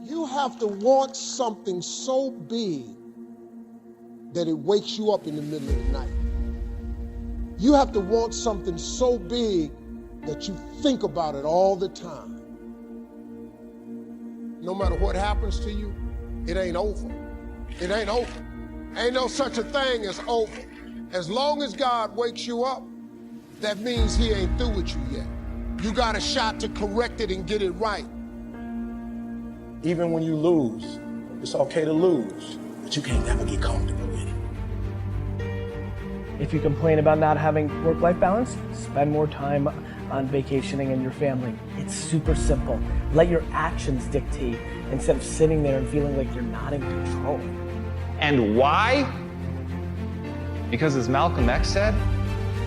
You have to want something so big that it wakes you up in the middle of the night. You have to want something so big that you think about it all the time. No matter what happens to you, it ain't over. It ain't over. Ain't no such a thing as over. As long as God wakes you up, that means he ain't through with you yet. You got a shot to correct it and get it right. Even when you lose, it's okay to lose, but you can't never get comfortable in it. If you complain about not having work-life balance, spend more time on vacationing and your family. It's super simple. Let your actions dictate instead of sitting there and feeling like you're not in control. And why? Because as Malcolm X said,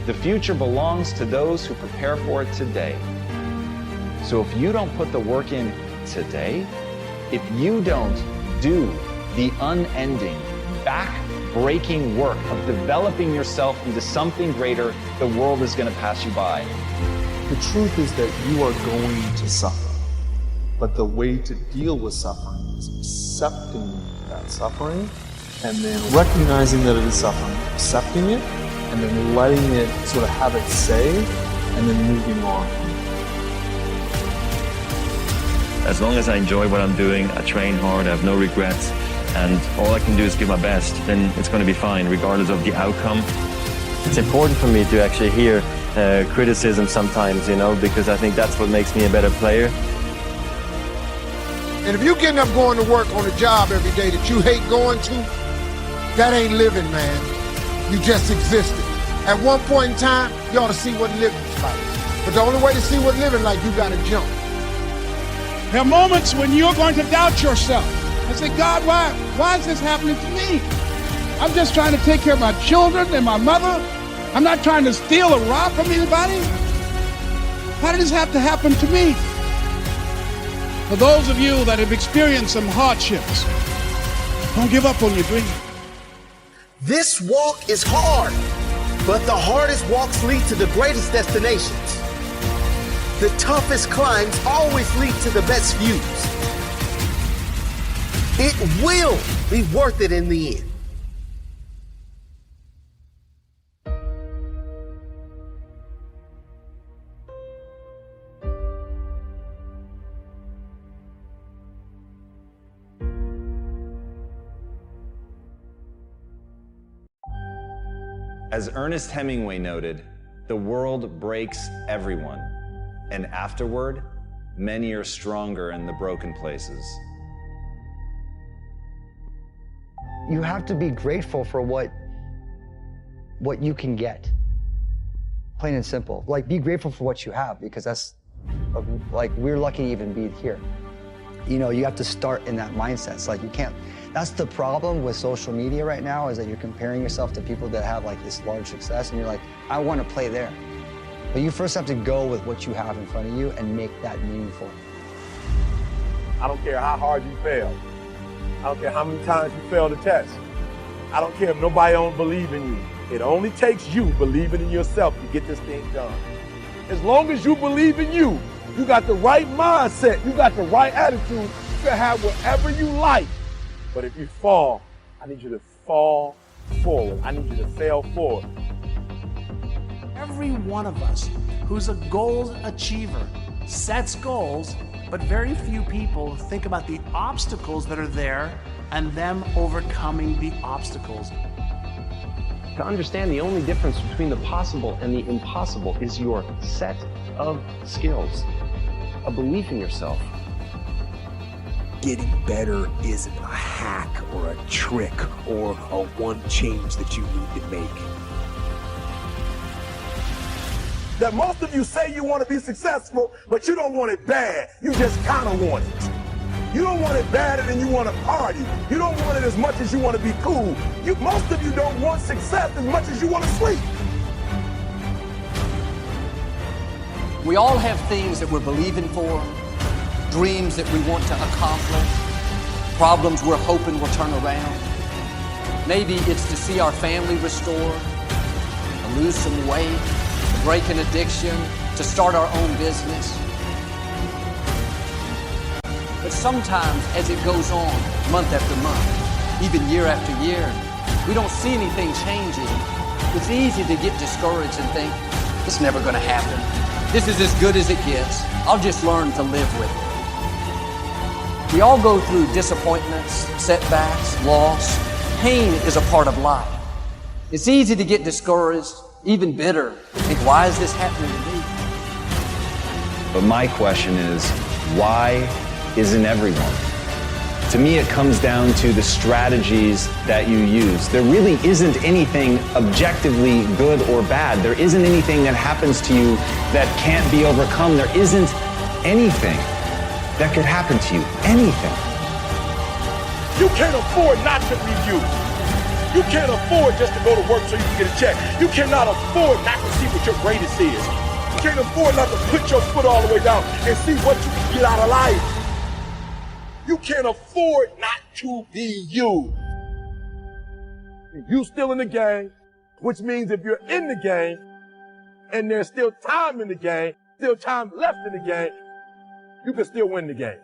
the future belongs to those who prepare for it today. So if you don't put the work in today, if you don't do the unending, back-breaking work of developing yourself into something greater, the world is going to pass you by. The truth is that you are going to suffer. But the way to deal with suffering is accepting that suffering and then recognizing that it is suffering, accepting it, and then letting it sort of have its say, and then moving on. As long as I enjoy what I'm doing, I train hard, I have no regrets, and all I can do is give my best, then it's going to be fine, regardless of the outcome. It's important for me to actually hear criticism sometimes, because I think that's what makes me a better player. And if you're getting up going to work on a job every day that you hate going to, that ain't living, man. You just existed. At one point in time, you ought to see what living's like. But the only way to see what living like, you gotta jump. There are moments when you're going to doubt yourself and say, God, why is this happening to me? I'm just trying to take care of my children and my mother. I'm not trying to steal or rob from anybody. How did this have to happen to me? For those of you that have experienced some hardships, don't give up on your dream. This walk is hard, but the hardest walks lead to the greatest destinations. The toughest climbs always lead to the best views. It will be worth it in the end. As Ernest Hemingway noted, the world breaks everyone, and afterward, many are stronger in the broken places. You have to be grateful for what you can get. Plain and simple. Like, be grateful for what you have, because that's, like, we're lucky to even be here. You have to start in that mindset. It's like, you can't, that's the problem with social media right now, is that you're comparing yourself to people that have like this large success, and you're like, I want to play there. But you first have to go with what you have in front of you and make that meaningful. I don't care how hard you fail. I don't care how many times you fail the test. I don't care if nobody don't believe in you. It only takes you believing in yourself to get this thing done. As long as you believe in you, you got the right mindset, you got the right attitude, you can have whatever you like. But if you fall, I need you to fall forward. I need you to fail forward. Every one of us who's a goal achiever sets goals, but very few people think about the obstacles that are there and them overcoming the obstacles. To understand, the only difference between the possible and the impossible is your set of skills, a belief in yourself. Getting better isn't a hack or a trick or a one change that you need to make. That most of you say you want to be successful, but you don't want it bad. You just kind of want it. You don't want it badder than you want to party. You don't want it as much as you want to be cool. Most of you don't want success as much as you want to sleep. We all have things that we're believing for, dreams that we want to accomplish, problems we're hoping will turn around. Maybe it's to see our family restored, to lose some weight, to break an addiction, to start our own business. But sometimes as it goes on, month after month, even year after year, we don't see anything changing. It's easy to get discouraged and think, it's never going to happen. This is as good as it gets. I'll just learn to live with it. We all go through disappointments, setbacks, loss. Pain is a part of life. It's easy to get discouraged, even bitter. Think, why is this happening to me? But my question is, why isn't everyone? To me, it comes down to the strategies that you use. There really isn't anything objectively good or bad. There isn't anything that happens to you that can't be overcome. There isn't anything that could happen to you. Anything. You can't afford not to be you. You can't afford just to go to work so you can get a check. You cannot afford not to see what your greatest is. You can't afford not to put your foot all the way down and see what you can get out of life. You can't afford not to be you. You still in the game, which means if you're in the game and there's still time in the game, still time left in the game, you can still win the game.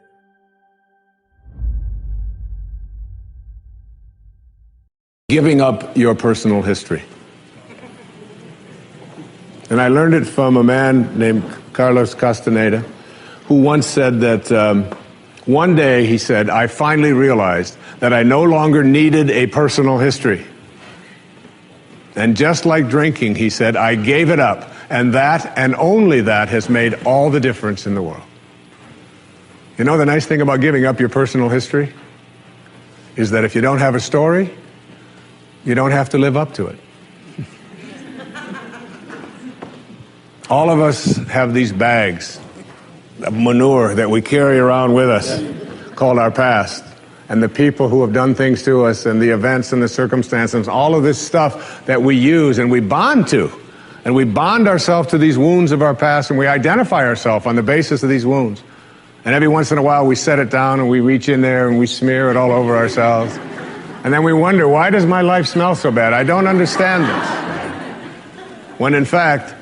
Giving up your personal history. And I learned it from a man named Carlos Castaneda, who once said that one day, he said, I finally realized that I no longer needed a personal history. And just like drinking, he said, I gave it up. And that, and only that, has made all the difference in the world. You know the nice thing about giving up your personal history? Is that if you don't have a story, you don't have to live up to it. All of us have these bags of manure that we carry around with us, called our past, and the people who have done things to us, and the events and the circumstances, all of this stuff that we use and we bond to, and we bond ourselves to these wounds of our past, and we identify ourselves on the basis of these wounds. And every once in a while we set it down and we reach in there and we smear it all over ourselves. And then we wonder, why does my life smell so bad? I don't understand this. When in fact,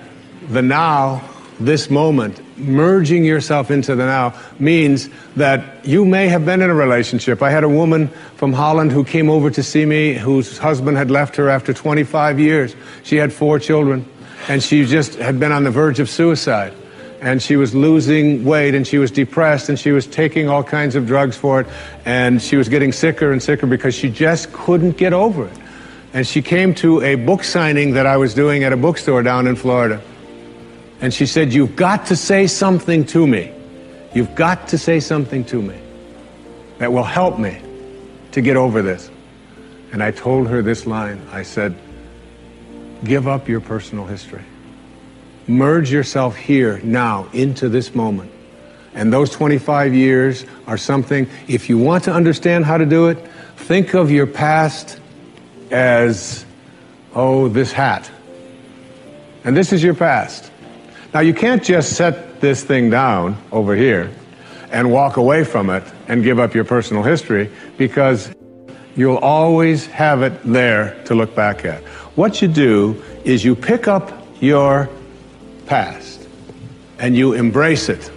the now, this moment, merging yourself into the now, means that you may have been in a relationship. I had a woman from Holland who came over to see me, whose husband had left her after 25 years. She had 4 children, and she just had been on the verge of suicide. And she was losing weight, and she was depressed, and she was taking all kinds of drugs for it, and she was getting sicker and sicker because she just couldn't get over it. And she came to a book signing that I was doing at a bookstore down in Florida. And she said, you've got to say something to me. You've got to say something to me that will help me to get over this. And I told her this line. I said, give up your personal history. Merge yourself here, now, into this moment. And those 25 years are something, if you want to understand how to do it, think of your past as, oh, this hat. And this is your past. Now, you can't just set this thing down over here and walk away from it and give up your personal history, because you'll always have it there to look back at. What you do is you pick up your past and you embrace it.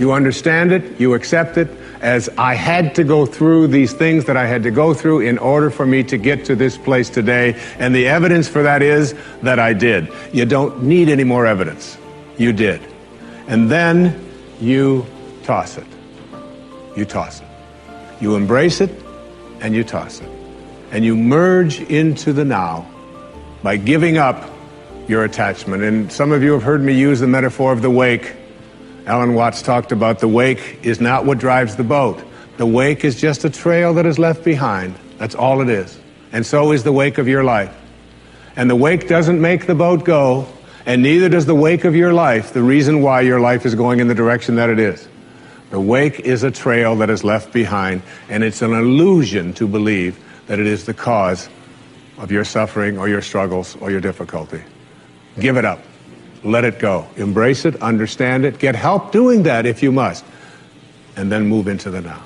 You understand it, you accept it as, I had to go through these things that I had to go through in order for me to get to this place today, and the evidence for that is that I did. You don't need any more evidence. You did. And then you toss it. You toss it. You embrace it and you toss it. And you merge into the now by giving up your attachment. And some of you have heard me use the metaphor of the wake. Alan Watts talked about the wake is not what drives the boat. The wake is just a trail that is left behind. That's all it is. And so is the wake of your life. And the wake doesn't make the boat go, and neither does the wake of your life the reason why your life is going in the direction that it is. The wake is a trail that is left behind, and it's an illusion to believe that it is the cause of your suffering or your struggles or your difficulty. Give it up. Let it go. Embrace it, understand it, get help doing that if you must, and then move into the now.